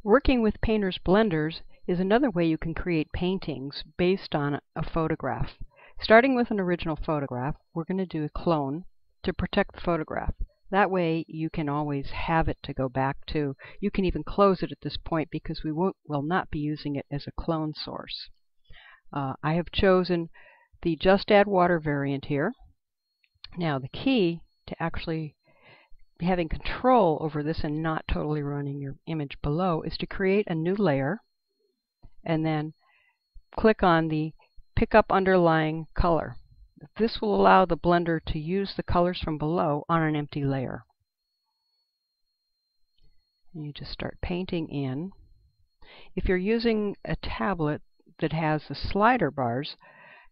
Working with Painter's blenders is another way you can create paintings based on a photograph. Starting with an original photograph, we're going to do a clone to protect the photograph. That way you can always have it to go back to. You can even close it at this point because we will not be using it as a clone source. I have chosen the Just Add Water variant here. Now the key to actually having control over this and not totally ruining your image below is to create a new layer and then click on the Pick Up Underlying Color. This will allow the blender to use the colors from below on an empty layer. And you just start painting in. If you're using a tablet that has the slider bars,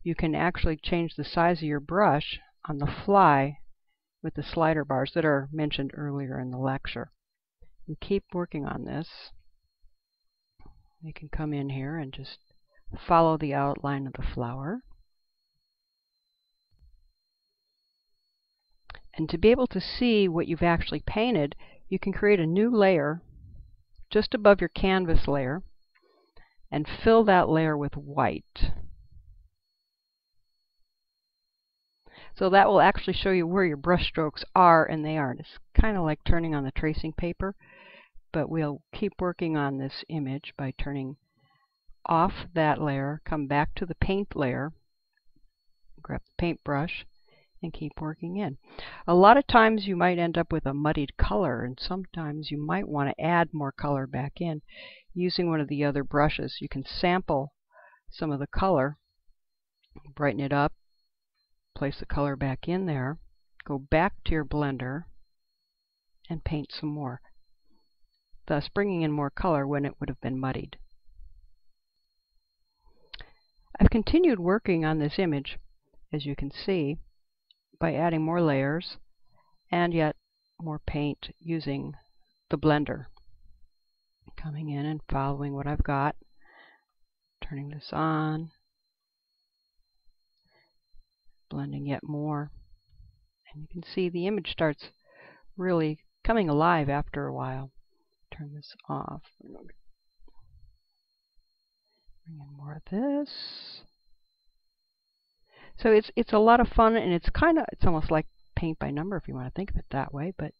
you can actually change the size of your brush on the fly with the slider bars that are mentioned earlier in the lecture. We keep working on this. You can come in here and just follow the outline of the flower. And to be able to see what you've actually painted, you can create a new layer just above your canvas layer and fill that layer with white. So that will actually show you where your brush strokes are and they aren't. It's kind of like turning on the tracing paper, but we'll keep working on this image by turning off that layer, come back to the paint layer, grab the paintbrush, and keep working in. A lot of times you might end up with a muddied color, and sometimes you might want to add more color back in using one of the other brushes. You can sample some of the color, brighten it up, place the color back in there, go back to your blender, and paint some more, thus bringing in more color when it would have been muddied. I've continued working on this image, as you can see, by adding more layers and yet more paint using the blender. Coming in and following what I've got, turning this on, blending yet more, and you can see the image starts really coming alive after a while. Turn this off. Bring in more of this. So it's a lot of fun, and it's almost like paint by number if you want to think of it that way, but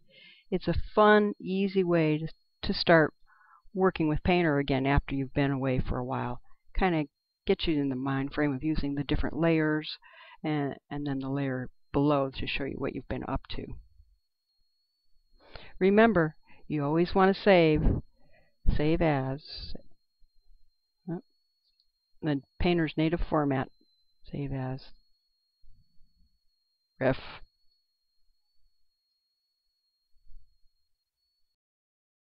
it's a fun, easy way to start working with Painter again after you've been away for a while. Kind of get you in the mind frame of using the different layers and then the layer below to show you what you've been up to. Remember, you always want to save as, the Painter's native format, save as, ref.